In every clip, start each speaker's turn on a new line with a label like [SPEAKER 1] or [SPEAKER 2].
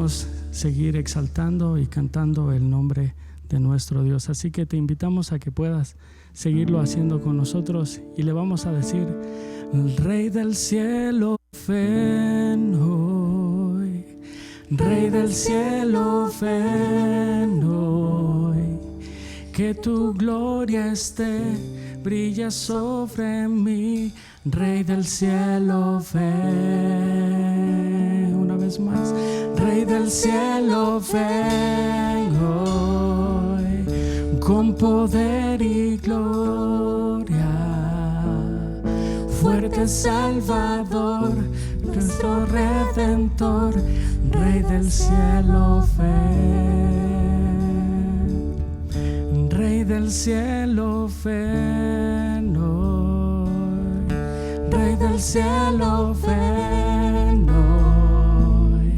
[SPEAKER 1] queremos seguir exaltando y cantando el nombre de nuestro Dios. Así que te invitamos a que puedas seguirlo haciendo con nosotros y le vamos a decir: el Rey del cielo, ven hoy. Rey del cielo, ven hoy. Que tu gloria brilla sobre mí. Rey del cielo, ven. Una vez más. Rey del cielo, ven hoy. Con poder y gloria. Fuerte Salvador, nuestro Redentor. Rey del cielo, ven. Rey del cielo, ven hoy. Rey del cielo, ven hoy.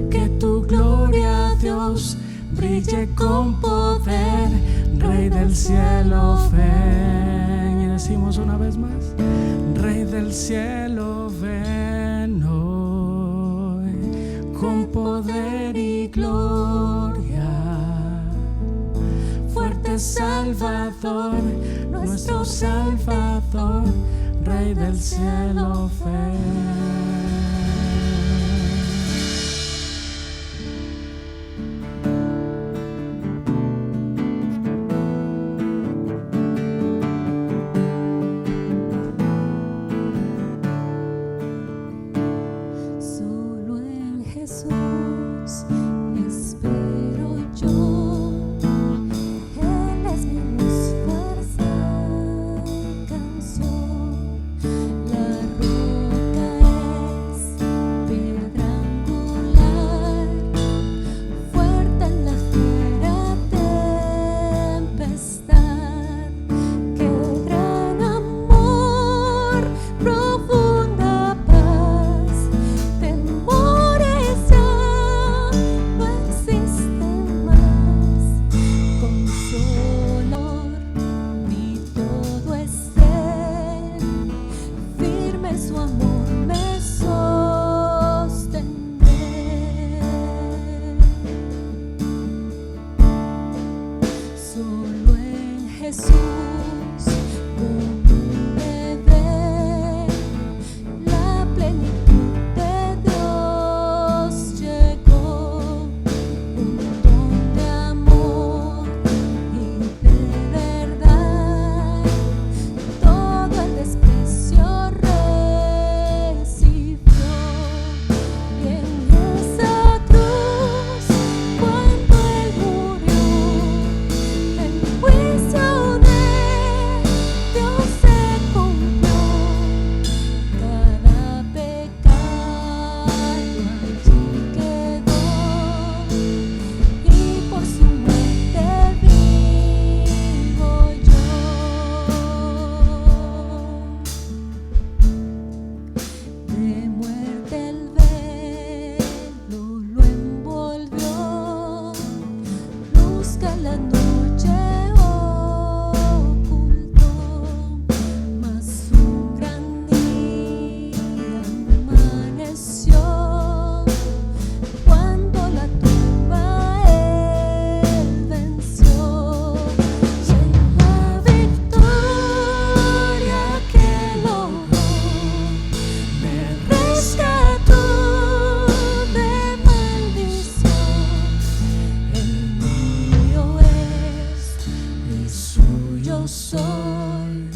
[SPEAKER 1] Que tu gloria, Dios, brille con poder. Rey del cielo, ven. Y decimos una vez más: Rey del cielo, ven hoy. Con poder y gloria. Fuerte Salvador, nuestro Salvador. Rey del cielo, ven.
[SPEAKER 2] Solo en Jesús espero yo. Él es mi luz, fuerza y canción. La roca es piedra angular, fuerte en la fiera tempestad. Qué gran amor, profunda paz. Temores ya no existen más. Consolador, mi todo es Él. Firme su amor me sostendré. Solo en Jesús, como un bebé, la plenitud de Dios llegó. Un don de amor y de verdad, todo el desprecio recibió. Y en esa cruz, cuando Él murió, el juicio de Dios se cumplió. Cada pecado allí quedó, y por su muerte vivo yo. De muerte el velo lo envolvió, luz que la noche ocultó. Mas un gran día amaneció, cuando la tumba Él venció. Y en la victoria que logró, me rescató de maldición. El mío es y suyo soy,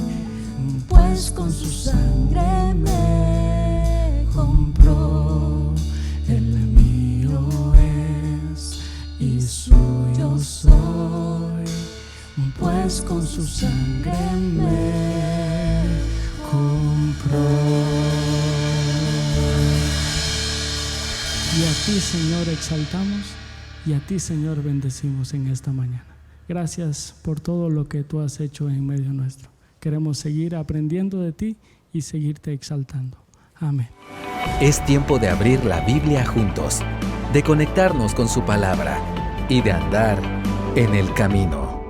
[SPEAKER 2] pues con su sangre me compró. El mío es y suyo soy, pues con su sangre me compró. Y a ti, Señor, exaltamos y a ti, Señor, bendecimos en esta mañana. Gracias por todo lo que tú has hecho en medio nuestro. Queremos seguir aprendiendo de ti y seguirte exaltando. Amén.
[SPEAKER 3] Es tiempo de abrir la Biblia juntos, de conectarnos con su palabra y de andar en el camino.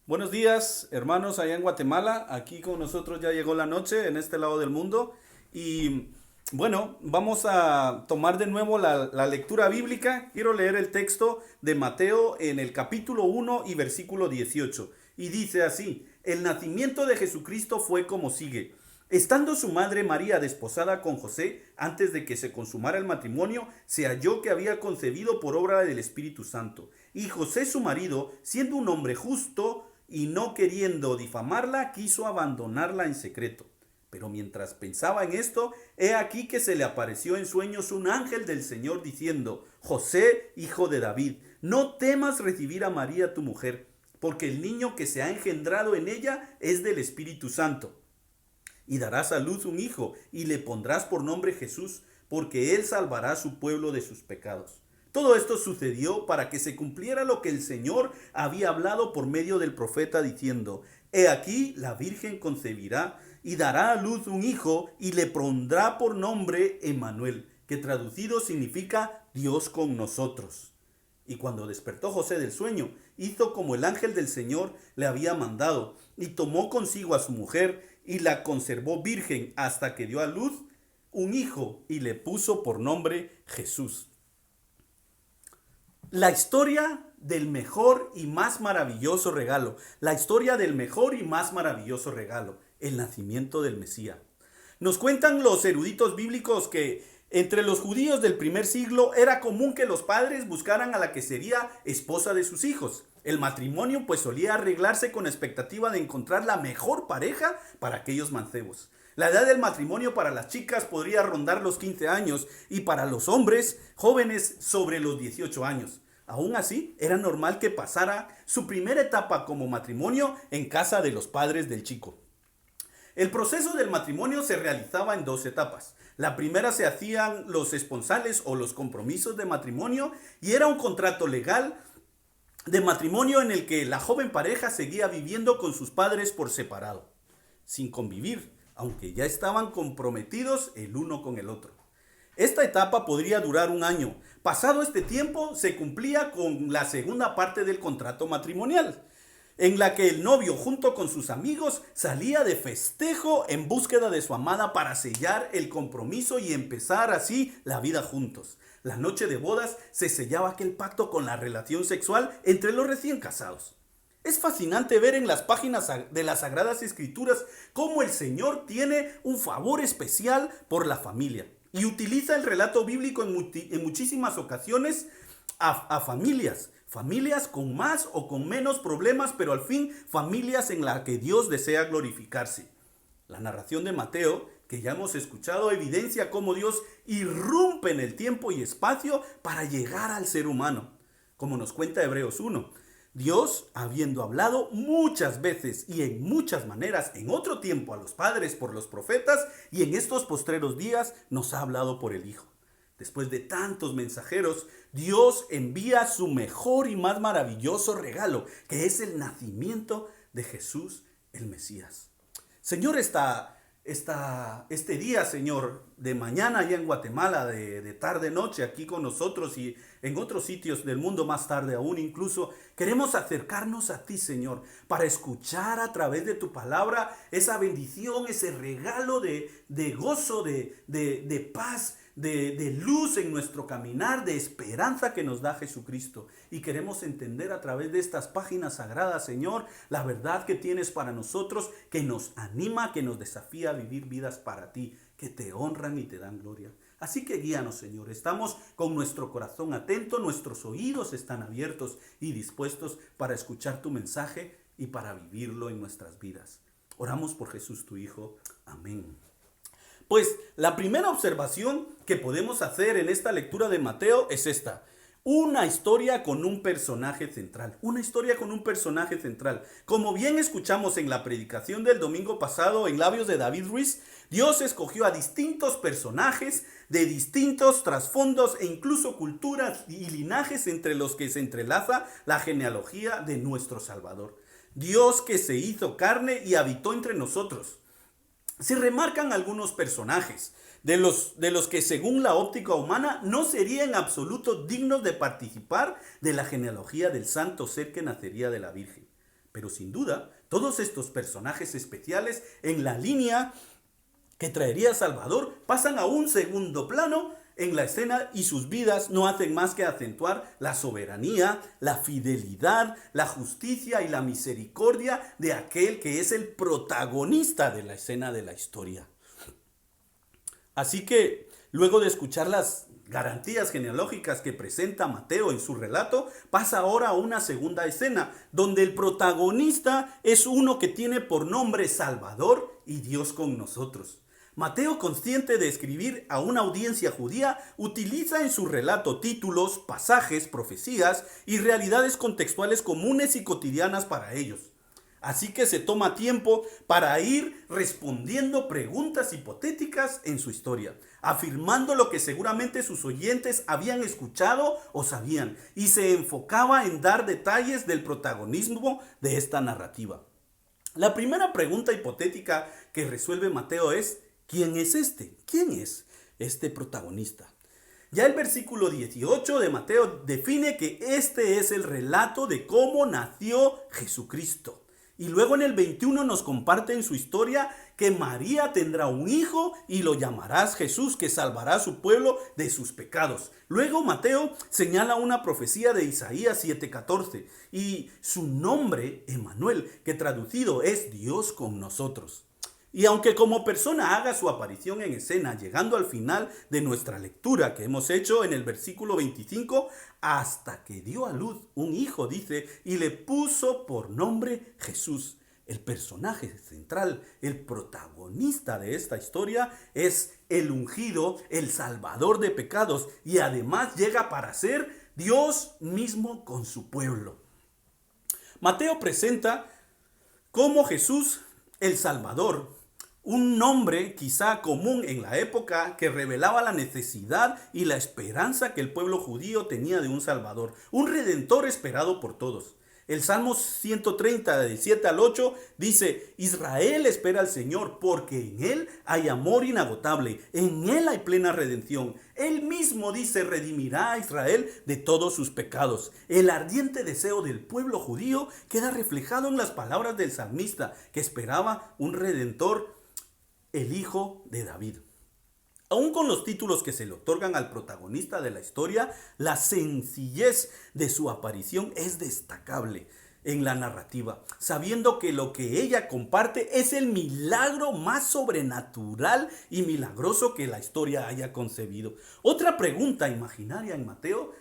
[SPEAKER 4] Buenos días, hermanos allá en Guatemala. Aquí con nosotros ya llegó la noche en este lado del mundo y Bueno, vamos a tomar de nuevo la lectura bíblica. Quiero leer el texto de Mateo en el capítulo 1 y versículo 18. Y dice así: el nacimiento de Jesucristo fue como sigue. Estando su madre María desposada con José, antes de que se consumara el matrimonio, se halló que había concebido por obra del Espíritu Santo. Y José su marido, siendo un hombre justo y no queriendo difamarla, quiso abandonarla en secreto. Pero mientras pensaba en esto, he aquí que se le apareció en sueños un ángel del Señor diciendo: José, hijo de David, no temas recibir a María tu mujer, porque el niño que se ha engendrado en ella es del Espíritu Santo. Y darás a luz un hijo, y le pondrás por nombre Jesús, porque él salvará a su pueblo de sus pecados. Todo esto sucedió para que se cumpliera lo que el Señor había hablado por medio del profeta diciendo: He aquí la Virgen concebirá y dará a luz un hijo y le pondrá por nombre Emmanuel, que traducido significa Dios con nosotros. Y cuando despertó José del sueño, hizo como el ángel del Señor le había mandado, y tomó consigo a su mujer y la conservó virgen hasta que dio a luz un hijo y le puso por nombre Jesús. La historia del mejor y más maravilloso regalo. La historia del mejor y más maravilloso regalo. El nacimiento del Mesías. Nos cuentan los eruditos bíblicos que entre los judíos del primer siglo era común que los padres buscaran a la que sería esposa de sus hijos. El matrimonio pues solía arreglarse con expectativa de encontrar la mejor pareja para aquellos mancebos. La edad del matrimonio para las chicas podría rondar los 15 años y para los hombres jóvenes sobre los 18 años. Aún así, era normal que pasara su primera etapa como matrimonio en casa de los padres del chico. El proceso del matrimonio se realizaba en 2 etapas. La primera se hacían los esponsales o los compromisos de matrimonio y era un contrato legal de matrimonio en el que la joven pareja seguía viviendo con sus padres por separado, sin convivir, aunque ya estaban comprometidos el uno con el otro. Esta etapa podría durar 1 año. Pasado este tiempo, se cumplía con la segunda parte del contrato matrimonial, en la que el novio junto con sus amigos salía de festejo en búsqueda de su amada para sellar el compromiso y empezar así la vida juntos. La noche de bodas se sellaba aquel pacto con la relación sexual entre los recién casados. Es fascinante ver en las páginas de las Sagradas Escrituras cómo el Señor tiene un favor especial por la familia y utiliza el relato bíblico en muchísimas ocasiones a familias con más o con menos problemas, pero al fin familias en las que Dios desea glorificarse. La narración de Mateo, que ya hemos escuchado, evidencia cómo Dios irrumpe en el tiempo y espacio para llegar al ser humano. Como nos cuenta Hebreos 1, Dios, habiendo hablado muchas veces y en muchas maneras en otro tiempo a los padres por los profetas, y en estos postreros días nos ha hablado por el Hijo. Después de tantos mensajeros, Dios envía su mejor y más maravilloso regalo, que es el nacimiento de Jesús el Mesías. Señor, este día, Señor, de mañana allá en Guatemala, de tarde noche aquí con nosotros y en otros sitios del mundo más tarde aún incluso, queremos acercarnos a ti, Señor, para escuchar a través de tu palabra esa bendición, ese regalo de gozo, de paz, de luz en nuestro caminar, de esperanza que nos da Jesucristo. Y queremos entender a través de estas páginas sagradas, Señor, la verdad que tienes para nosotros, que nos anima, que nos desafía a vivir vidas para ti, que te honran y te dan gloria. Así que guíanos, Señor. Estamos con nuestro corazón atento, nuestros oídos están abiertos y dispuestos para escuchar tu mensaje y para vivirlo en nuestras vidas. Oramos por Jesús, tu Hijo. Amén. Pues la primera observación que podemos hacer en esta lectura de Mateo es esta: una historia con un personaje central. Una historia con un personaje central. Como bien escuchamos en la predicación del domingo pasado en labios de David Ruiz, Dios escogió a distintos personajes de distintos trasfondos e incluso culturas y linajes entre los que se entrelaza la genealogía de nuestro Salvador. Dios que se hizo carne y habitó entre nosotros. Se remarcan algunos personajes de los que según la óptica humana no serían en absoluto dignos de participar de la genealogía del santo ser que nacería de la Virgen. Pero sin duda, todos estos personajes especiales en la línea que traería Salvador, pasan a un segundo plano en la escena y sus vidas no hacen más que acentuar la soberanía, la fidelidad, la justicia y la misericordia de aquel que es el protagonista de la escena de la historia. Así que, luego de escuchar las garantías genealógicas que presenta Mateo en su relato, pasa ahora a una segunda escena, donde el protagonista es uno que tiene por nombre Salvador y Dios con nosotros. Mateo, consciente de escribir a una audiencia judía, utiliza en su relato títulos, pasajes, profecías y realidades contextuales comunes y cotidianas para ellos. Así que se toma tiempo para ir respondiendo preguntas hipotéticas en su historia, afirmando lo que seguramente sus oyentes habían escuchado o sabían, y se enfocaba en dar detalles del protagonismo de esta narrativa. La primera pregunta hipotética que resuelve Mateo es: ¿quién es este? ¿Quién es este protagonista? Ya el versículo 18 de Mateo define que este es el relato de cómo nació Jesucristo. Y luego en el 21 nos comparte en su historia que María tendrá un hijo y lo llamarás Jesús, que salvará a su pueblo de sus pecados. Luego Mateo señala una profecía de Isaías 7:14 y su nombre, Emmanuel, que traducido es Dios con nosotros. Y aunque como persona haga su aparición en escena, llegando al final de nuestra lectura que hemos hecho en el versículo 25, hasta que dio a luz un hijo, dice, y le puso por nombre Jesús. El personaje central, el protagonista de esta historia es el ungido, el salvador de pecados, y además llega para ser Dios mismo con su pueblo. Mateo presenta cómo Jesús, el Salvador, un nombre quizá común en la época que revelaba la necesidad y la esperanza que el pueblo judío tenía de un Salvador, un Redentor esperado por todos. El Salmo 130, del 7 al 8, dice: Israel espera al Señor, porque en Él hay amor inagotable, en Él hay plena redención. Él mismo, dice, redimirá a Israel de todos sus pecados. El ardiente deseo del pueblo judío queda reflejado en las palabras del salmista, que esperaba un Redentor, el hijo de David. Aún con los títulos que se le otorgan al protagonista de la historia, la sencillez de su aparición es destacable en la narrativa, sabiendo que lo que ella comparte es el milagro más sobrenatural y milagroso que la historia haya concebido. Otra pregunta imaginaria en Mateo,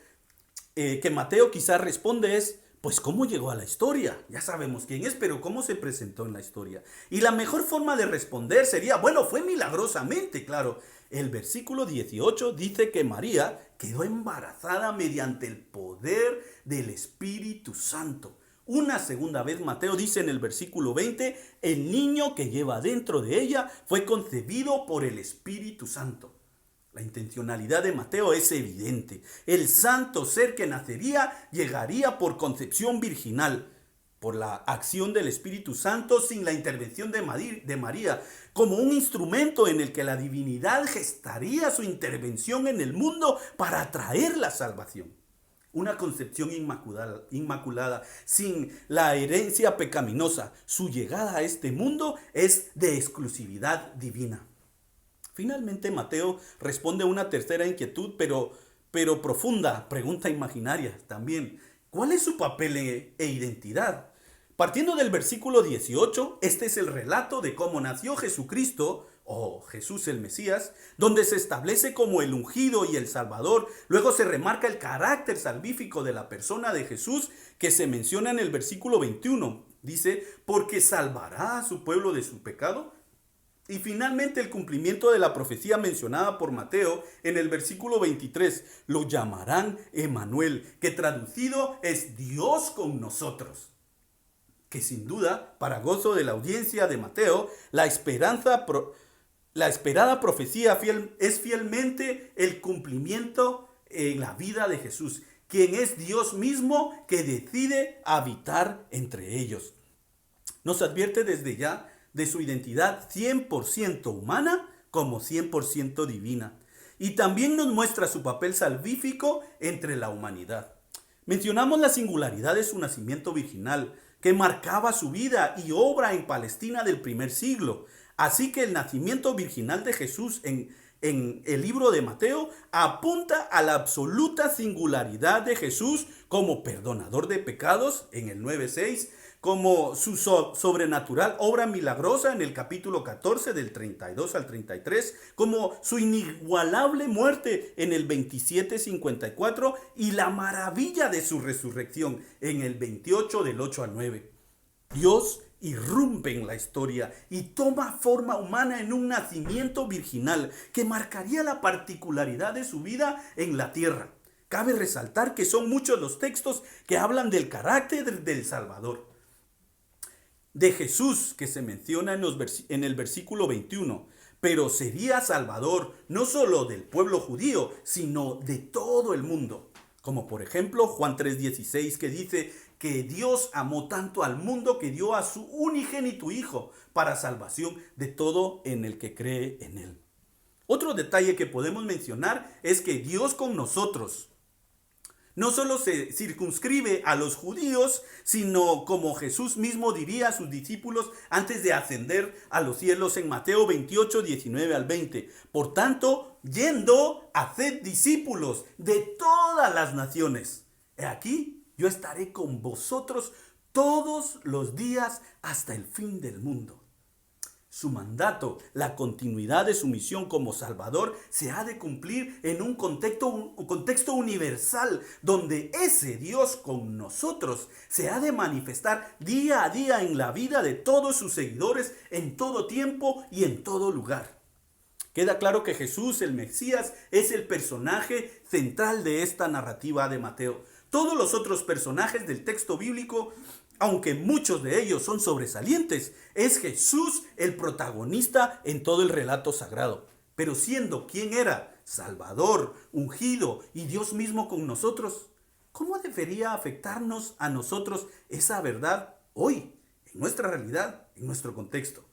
[SPEAKER 4] que Mateo quizás responde es: pues ¿cómo llegó a la historia? Ya sabemos quién es, pero ¿cómo se presentó en la historia? Y la mejor forma de responder sería: bueno, fue milagrosamente, claro. El versículo 18 dice que María quedó embarazada mediante el poder del Espíritu Santo. Una segunda vez Mateo dice en el versículo 20: el niño que lleva dentro de ella fue concebido por el Espíritu Santo. La intencionalidad de Mateo es evidente. El santo ser que nacería llegaría por concepción virginal, por la acción del Espíritu Santo, sin la intervención de María, como un instrumento en el que la divinidad gestaría su intervención en el mundo para traer la salvación. Una concepción inmaculada, sin la herencia pecaminosa. Su llegada a este mundo es de exclusividad divina. Finalmente Mateo responde a una tercera inquietud, pero profunda, pregunta imaginaria también. ¿Cuál es su papel e identidad? Partiendo del versículo 18, este es el relato de cómo nació Jesucristo, o Jesús el Mesías, donde se establece como el ungido y el Salvador. Luego se remarca el carácter salvífico de la persona de Jesús, que se menciona en el versículo 21. Dice: porque salvará a su pueblo de su pecado. Y finalmente el cumplimiento de la profecía mencionada por Mateo en el versículo 23. Lo llamarán Emmanuel, que traducido es Dios con nosotros. Que sin duda, para gozo de la audiencia de Mateo, la esperada profecía es fielmente el cumplimiento en la vida de Jesús, quien es Dios mismo que decide habitar entre ellos. Nos advierte desde ya de su identidad 100% humana como 100% divina. Y también nos muestra su papel salvífico entre la humanidad. Mencionamos la singularidad de su nacimiento virginal, que marcaba su vida y obra en Palestina del primer siglo. Así que el nacimiento virginal de Jesús en el libro de Mateo apunta a la absoluta singularidad de Jesús como perdonador de pecados en el 9:6, como su sobrenatural obra milagrosa en el capítulo 14 del 32 al 33, como su inigualable muerte en el 27:54 y la maravilla de su resurrección en el 28 del 8 al 9. Dios irrumpe en la historia y toma forma humana en un nacimiento virginal que marcaría la particularidad de su vida en la tierra. Cabe resaltar que son muchos los textos que hablan del carácter del Salvador, de Jesús, que se menciona en el versículo 21, pero sería Salvador no solo del pueblo judío, sino de todo el mundo. Como por ejemplo Juan 3:16, que dice que Dios amó tanto al mundo que dio a su unigénito Hijo para salvación de todo en el que cree en él. Otro detalle que podemos mencionar es que Dios con nosotros no solo se circunscribe a los judíos, sino como Jesús mismo diría a sus discípulos antes de ascender a los cielos en Mateo 28, 19 al 20. Por tanto, yendo, haced discípulos de todas las naciones. He aquí, yo estaré con vosotros todos los días hasta el fin del mundo. Su mandato, la continuidad de su misión como Salvador, se ha de cumplir en un contexto universal, donde ese Dios con nosotros se ha de manifestar día a día en la vida de todos sus seguidores, en todo tiempo y en todo lugar. Queda claro que Jesús, el Mesías, es el personaje central de esta narrativa de Mateo. Todos los otros personajes del texto bíblico, aunque muchos de ellos son sobresalientes, es Jesús el protagonista en todo el relato sagrado. Pero siendo quien era, Salvador, ungido y Dios mismo con nosotros, ¿cómo debería afectarnos a nosotros esa verdad hoy, en nuestra realidad, en nuestro contexto?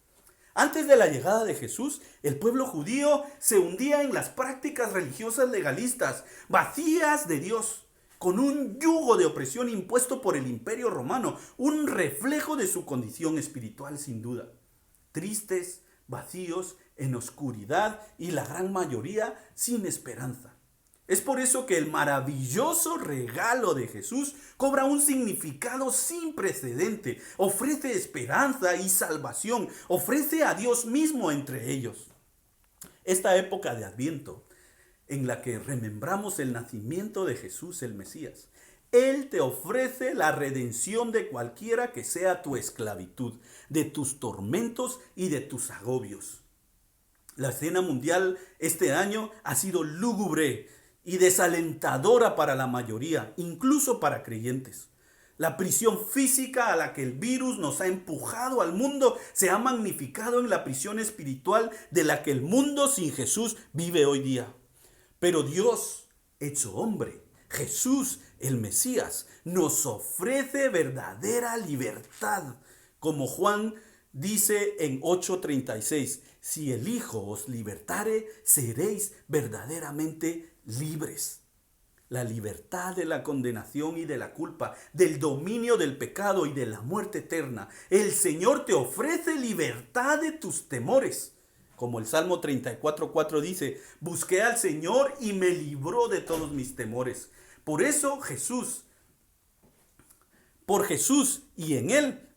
[SPEAKER 4] Antes de la llegada de Jesús, el pueblo judío se hundía en las prácticas religiosas legalistas, vacías de Dios, con un yugo de opresión impuesto por el Imperio Romano, un reflejo de su condición espiritual sin duda. Tristes, vacíos, en oscuridad y la gran mayoría sin esperanza. Es por eso que el maravilloso regalo de Jesús cobra un significado sin precedente, ofrece esperanza y salvación, ofrece a Dios mismo entre ellos. Esta época de Adviento, en la que remembramos el nacimiento de Jesús el Mesías, Él te ofrece la redención de cualquiera que sea tu esclavitud, de tus tormentos y de tus agobios. La escena mundial este año ha sido lúgubre y desalentadora para la mayoría, incluso para creyentes. La prisión física a la que el virus nos ha empujado al mundo se ha magnificado en la prisión espiritual de la que el mundo sin Jesús vive hoy día. Pero Dios, hecho hombre, Jesús, el Mesías, nos ofrece verdadera libertad. Como Juan dice en 8:36, si el Hijo os libertare, seréis verdaderamente libres. La libertad de la condenación y de la culpa, del dominio del pecado y de la muerte eterna. El Señor te ofrece libertad de tus temores. Como el Salmo 34:4 dice, busqué al Señor y me libró de todos mis temores. Por eso por Jesús y en Él,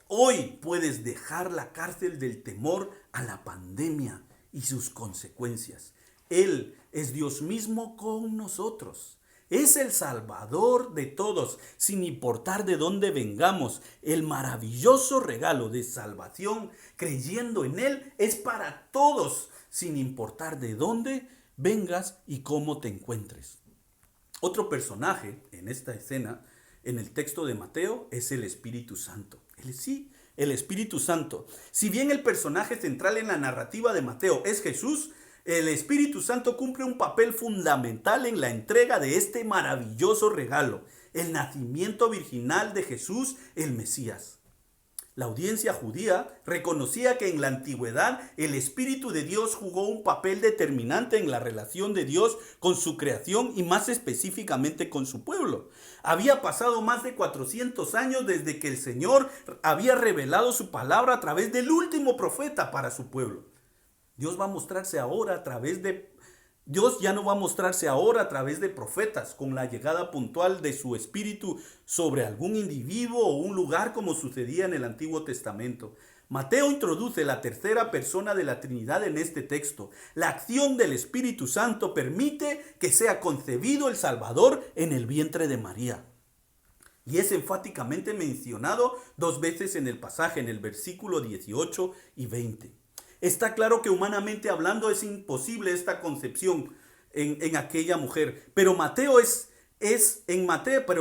[SPEAKER 4] hoy puedes dejar la cárcel del temor a la pandemia y sus consecuencias. Él es Dios mismo con nosotros. Es el Salvador de todos, sin importar de dónde vengamos. El maravilloso regalo de salvación, creyendo en Él, es para todos, sin importar de dónde vengas y cómo te encuentres. Otro personaje en esta escena, en el texto de Mateo, es el Espíritu Santo. El Espíritu Santo. Si bien el personaje central en la narrativa de Mateo es Jesús, el Espíritu Santo cumple un papel fundamental en la entrega de este maravilloso regalo, el nacimiento virginal de Jesús, el Mesías. La audiencia judía reconocía que en la antigüedad el Espíritu de Dios jugó un papel determinante en la relación de Dios con su creación y más específicamente con su pueblo. Había pasado más de 400 años desde que el Señor había revelado su palabra a través del último profeta para su pueblo. Dios ya no va a mostrarse ahora a través de profetas con la llegada puntual de su espíritu sobre algún individuo o un lugar como sucedía en el Antiguo Testamento. Mateo introduce la tercera persona de la Trinidad en este texto. La acción del Espíritu Santo permite que sea concebido el Salvador en el vientre de María. Y es enfáticamente mencionado 2 veces en el pasaje, en el versículo 18 y 20. Está claro que humanamente hablando es imposible esta concepción en aquella mujer. Pero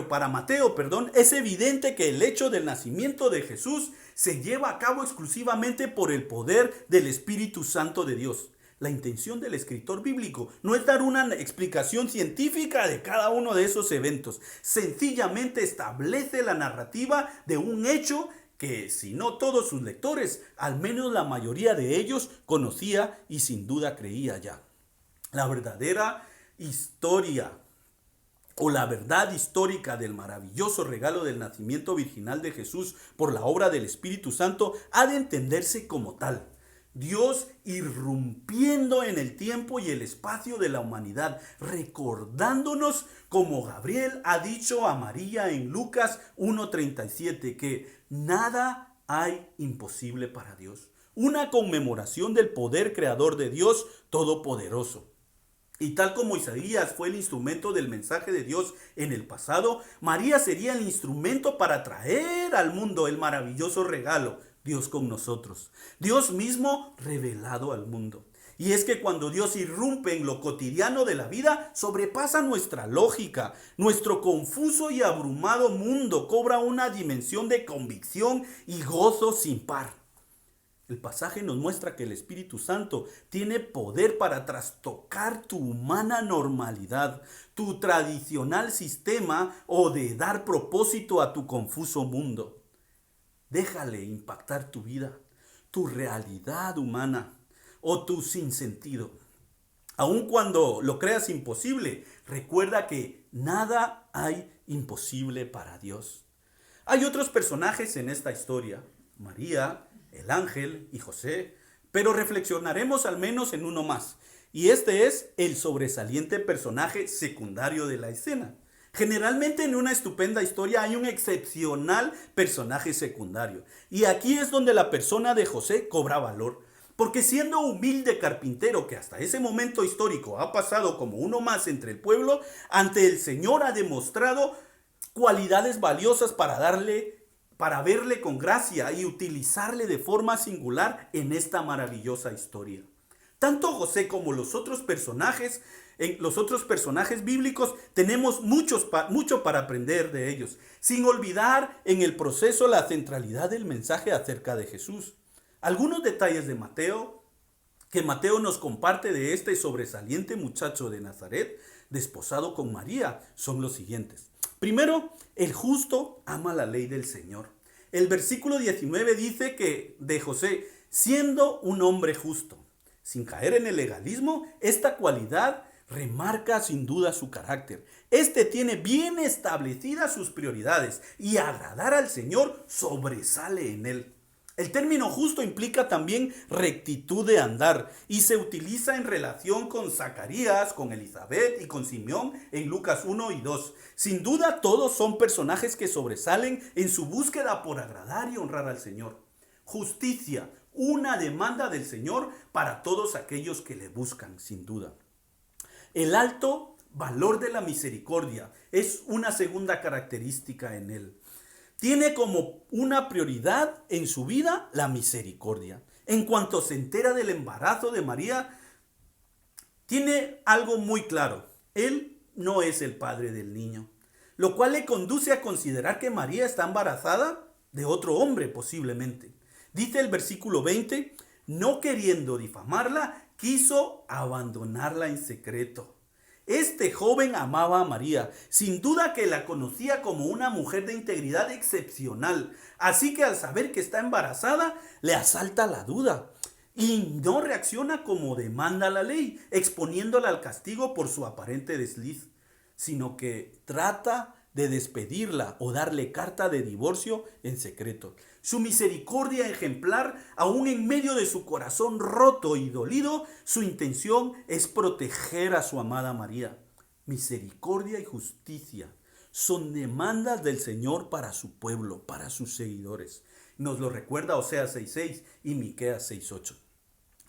[SPEAKER 4] para Mateo, es evidente que el hecho del nacimiento de Jesús se lleva a cabo exclusivamente por el poder del Espíritu Santo de Dios. La intención del escritor bíblico no es dar una explicación científica de cada uno de esos eventos. Sencillamente establece la narrativa de un hecho que, si no todos sus lectores, al menos la mayoría de ellos conocía y sin duda creía ya. La verdadera historia o la verdad histórica del maravilloso regalo del nacimiento virginal de Jesús por la obra del Espíritu Santo ha de entenderse como tal. Dios irrumpiendo en el tiempo y el espacio de la humanidad, recordándonos, como Gabriel ha dicho a María en Lucas 1:37, que nada hay imposible para Dios. Una conmemoración del poder creador de Dios Todopoderoso. Y tal como Isaías fue el instrumento del mensaje de Dios en el pasado, María sería el instrumento para traer al mundo el maravilloso regalo, Dios con nosotros, Dios mismo revelado al mundo. Y es que cuando Dios irrumpe en lo cotidiano de la vida, sobrepasa nuestra lógica. Nuestro confuso y abrumado mundo cobra una dimensión de convicción y gozo sin par. El pasaje nos muestra que el Espíritu Santo tiene poder para trastocar tu humana normalidad, tu tradicional sistema o de dar propósito a tu confuso mundo. Déjale impactar tu vida, tu realidad humana o tu sinsentido. Aun cuando lo creas imposible, recuerda que nada hay imposible para Dios. Hay otros personajes en esta historia, María, el ángel y José, pero reflexionaremos al menos en uno más, y este es el sobresaliente personaje secundario de la escena. Generalmente en una estupenda historia hay un excepcional personaje secundario, y aquí es donde la persona de José cobra valor, porque siendo humilde carpintero que hasta ese momento histórico ha pasado como uno más entre el pueblo, ante el Señor ha demostrado cualidades valiosas para verle con gracia y utilizarle de forma singular en esta maravillosa historia. Tanto José como los otros personajes bíblicos tenemos mucho para aprender de ellos, sin olvidar en el proceso la centralidad del mensaje acerca de Jesús. Algunos detalles de Mateo nos comparte de este sobresaliente muchacho de Nazaret, desposado con María, son los siguientes. Primero, el justo ama la ley del Señor. El versículo 19 dice que de José, siendo un hombre justo, sin caer en el legalismo, esta cualidad remarca sin duda su carácter. Este tiene bien establecidas sus prioridades y agradar al Señor sobresale en él. El término justo implica también rectitud de andar y se utiliza en relación con Zacarías, con Elizabeth y con Simeón en Lucas 1 y 2. Sin duda todos son personajes que sobresalen en su búsqueda por agradar y honrar al Señor. Justicia, una demanda del Señor para todos aquellos que le buscan, sin duda. El alto valor de la misericordia es una segunda característica en él. Tiene como una prioridad en su vida la misericordia. En cuanto se entera del embarazo de María, tiene algo muy claro. Él no es el padre del niño, lo cual le conduce a considerar que María está embarazada de otro hombre posiblemente. Dice el versículo 20, no queriendo difamarla, quiso abandonarla en secreto. Este joven amaba a María, sin duda que la conocía como una mujer de integridad excepcional. Así que al saber que está embarazada, le asalta la duda y no reacciona como demanda la ley, exponiéndola al castigo por su aparente desliz, sino que trata de despedirla o darle carta de divorcio en secreto. Su misericordia ejemplar, aún en medio de su corazón roto y dolido, su intención es proteger a su amada María. Misericordia y justicia son demandas del Señor para su pueblo, para sus seguidores. Nos lo recuerda Oseas 6:6 y Miqueas 6:8.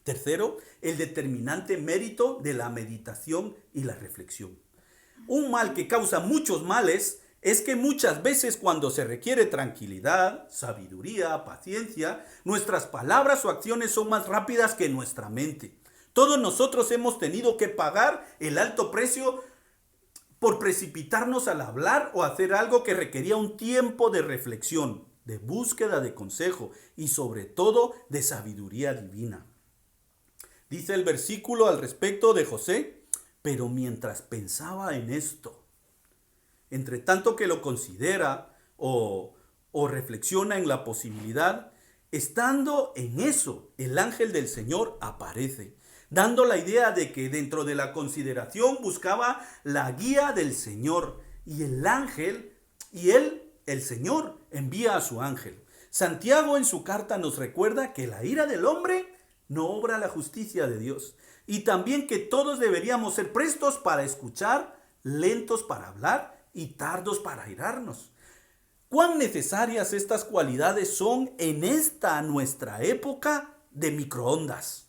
[SPEAKER 4] Tercero, el determinante mérito de la meditación y la reflexión. Un mal que causa muchos males es que muchas veces cuando se requiere tranquilidad, sabiduría, paciencia, nuestras palabras o acciones son más rápidas que nuestra mente. Todos nosotros hemos tenido que pagar el alto precio por precipitarnos al hablar o hacer algo que requería un tiempo de reflexión, de búsqueda de consejo y sobre todo de sabiduría divina. Dice el versículo al respecto de José: pero mientras pensaba en esto, entre tanto que lo considera o reflexiona en la posibilidad, estando en eso, el ángel del Señor aparece, dando la idea de que dentro de la consideración buscaba la guía del Señor, y el Señor, envía a su ángel. Santiago en su carta nos recuerda que la ira del hombre no obra la justicia de Dios, y también que todos deberíamos ser prestos para escuchar, lentos para hablar y tardos para airarnos. ¿Cuán necesarias estas cualidades son en esta nuestra época de microondas?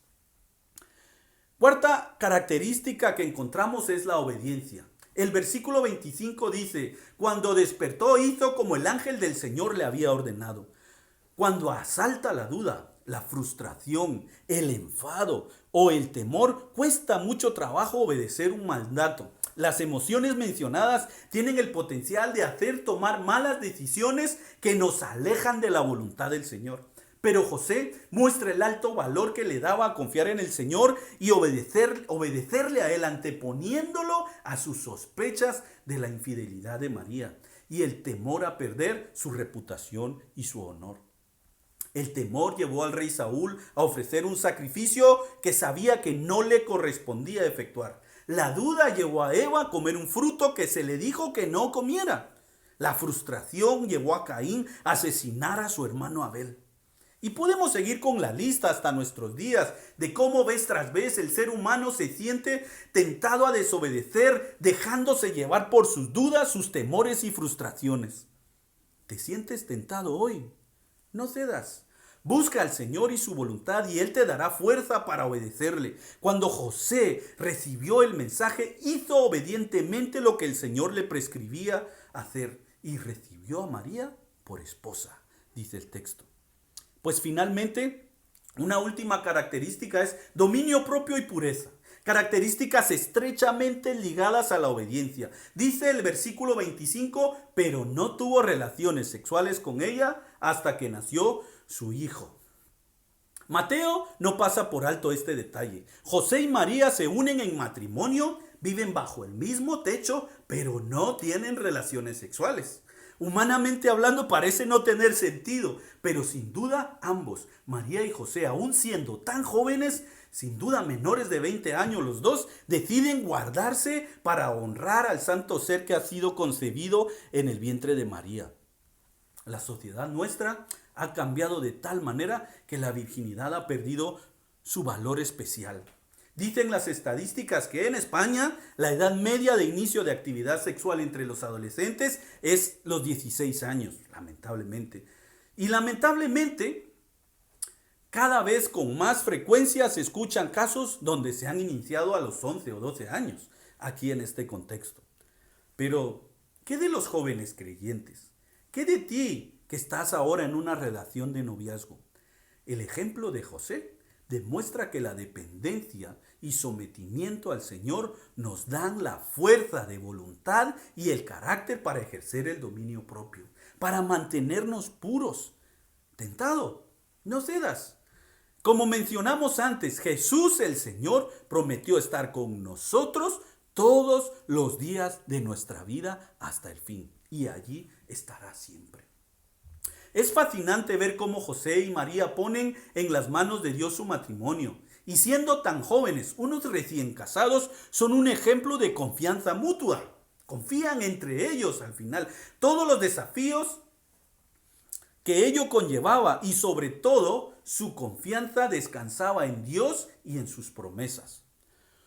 [SPEAKER 4] Cuarta característica que encontramos es la obediencia. El versículo 25 dice: cuando despertó hizo como el ángel del Señor le había ordenado. Cuando asalta la duda, la frustración, el enfado o el temor, cuesta mucho trabajo obedecer un mandato. Las emociones mencionadas tienen el potencial de hacer tomar malas decisiones que nos alejan de la voluntad del Señor. Pero José muestra el alto valor que le daba a confiar en el Señor y obedecerle a Él, anteponiéndolo a sus sospechas de la infidelidad de María y el temor a perder su reputación y su honor. El temor llevó al rey Saúl a ofrecer un sacrificio que sabía que no le correspondía efectuar. La duda llevó a Eva a comer un fruto que se le dijo que no comiera. La frustración llevó a Caín a asesinar a su hermano Abel. Y podemos seguir con la lista hasta nuestros días de cómo vez tras vez el ser humano se siente tentado a desobedecer, dejándose llevar por sus dudas, sus temores y frustraciones. ¿Te sientes tentado hoy? No cedas. Busca al Señor y su voluntad y Él te dará fuerza para obedecerle. Cuando José recibió el mensaje, hizo obedientemente lo que el Señor le prescribía hacer y recibió a María por esposa, dice el texto. Pues finalmente, una última característica es dominio propio y pureza. Características estrechamente ligadas a la obediencia. Dice el versículo 25, pero no tuvo relaciones sexuales con ella hasta que nació su hijo. Mateo no pasa por alto este detalle. José y María se unen en matrimonio, viven bajo el mismo techo, pero no tienen relaciones sexuales. Humanamente hablando parece no tener sentido, pero sin duda ambos, María y José, aún siendo tan jóvenes, sin duda menores de 20 años los dos, deciden guardarse para honrar al santo ser que ha sido concebido en el vientre de María. La sociedad nuestra ha cambiado de tal manera que la virginidad ha perdido su valor especial. Dicen las estadísticas que en España la edad media de inicio de actividad sexual entre los adolescentes es los 16 años, lamentablemente. Y lamentablemente, cada vez con más frecuencia se escuchan casos donde se han iniciado a los 11 o 12 años, aquí en este contexto. Pero, ¿qué de los jóvenes creyentes? ¿Qué de ti que estás ahora en una relación de noviazgo? El ejemplo de José demuestra que la dependencia y sometimiento al Señor nos dan la fuerza de voluntad y el carácter para ejercer el dominio propio, para mantenernos puros. Tentado, no cedas. Como mencionamos antes, Jesús el Señor prometió estar con nosotros todos los días de nuestra vida hasta el fin, y allí estará siempre. Es fascinante ver cómo José y María ponen en las manos de Dios su matrimonio, y siendo tan jóvenes, unos recién casados, son un ejemplo de confianza mutua. Confían entre ellos al final todos los desafíos que ello conllevaba, y sobre todo su confianza descansaba en Dios y en sus promesas.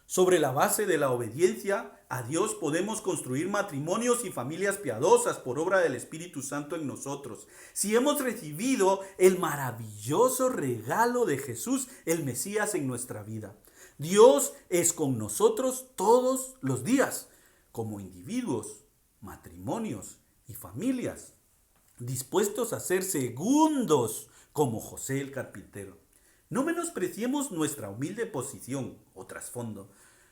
[SPEAKER 4] Sobre la base de la obediencia a Dios podemos construir matrimonios y familias piadosas por obra del Espíritu Santo en nosotros. Si hemos recibido el maravilloso regalo de Jesús, el Mesías, en nuestra vida, Dios es con nosotros todos los días, como individuos, matrimonios y familias, dispuestos a ser segundos como José el carpintero. No menospreciemos nuestra humilde posición o trasfondo.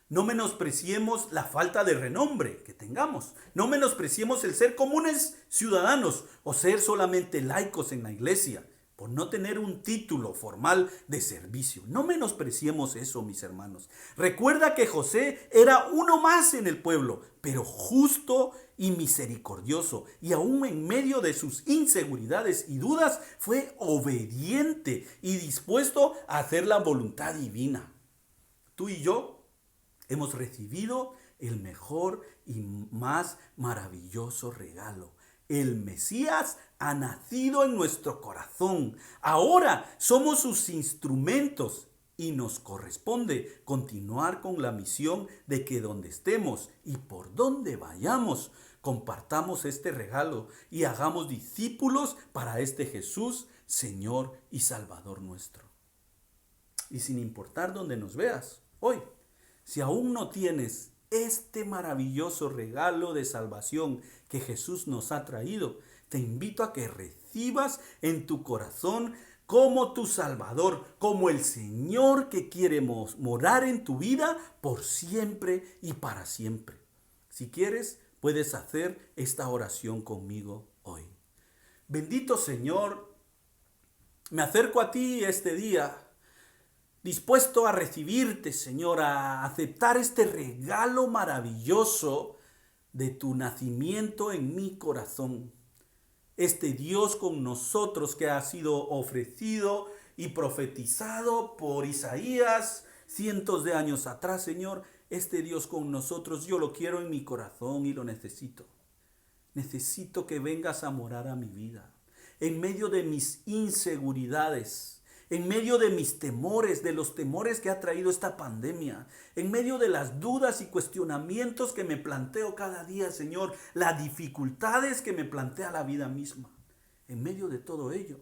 [SPEAKER 4] No menospreciemos la falta de renombre que tengamos. No menospreciemos el ser comunes ciudadanos o ser solamente laicos en la iglesia por no tener un título formal de servicio. No menospreciemos eso, mis hermanos. Recuerda que José era uno más en el pueblo, pero justo y misericordioso, y aún en medio de sus inseguridades y dudas, fue obediente y dispuesto a hacer la voluntad divina. Tú y yo hemos recibido el mejor y más maravilloso regalo. El Mesías ha nacido en nuestro corazón. Ahora somos sus instrumentos y nos corresponde continuar con la misión de que donde estemos y por donde vayamos, compartamos este regalo y hagamos discípulos para este Jesús, Señor y Salvador nuestro. Y sin importar dónde nos veas hoy, si aún no tienes este maravilloso regalo de salvación que Jesús nos ha traído, te invito a que recibas en tu corazón como tu Salvador, como el Señor que quiere morar en tu vida por siempre y para siempre. Si quieres, puedes hacer esta oración conmigo hoy. Bendito Señor, me acerco a ti este día, dispuesto a recibirte, Señor, a aceptar este regalo maravilloso de tu nacimiento en mi corazón. Este Dios con nosotros que ha sido ofrecido y profetizado por Isaías cientos de años atrás, Señor. Este Dios con nosotros, yo lo quiero en mi corazón y lo necesito. Necesito que vengas a morar a mi vida, en medio de mis inseguridades, en medio de mis temores, de los temores que ha traído esta pandemia, en medio de las dudas y cuestionamientos que me planteo cada día, Señor, las dificultades que me plantea la vida misma. En medio de todo ello,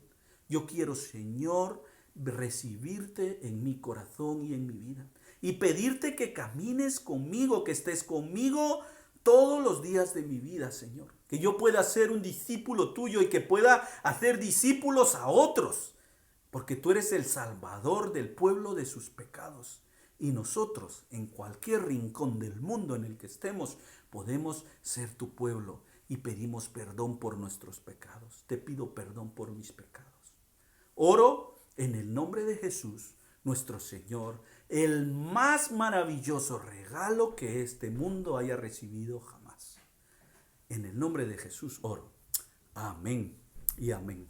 [SPEAKER 4] yo quiero, Señor, recibirte en mi corazón y en mi vida y pedirte que camines conmigo, que estés conmigo todos los días de mi vida, Señor. Que yo pueda ser un discípulo tuyo y que pueda hacer discípulos a otros. Porque tú eres el Salvador del pueblo de sus pecados. Y nosotros, en cualquier rincón del mundo en el que estemos, podemos ser tu pueblo y pedimos perdón por nuestros pecados. Te pido perdón por mis pecados. Oro en el nombre de Jesús, nuestro Señor, el más maravilloso regalo que este mundo haya recibido jamás. En el nombre de Jesús oro. Amén y amén.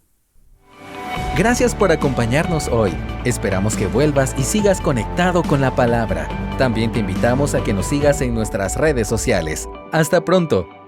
[SPEAKER 3] Gracias por acompañarnos hoy. Esperamos que vuelvas y sigas conectado con la palabra. También te invitamos a que nos sigas en nuestras redes sociales. Hasta pronto.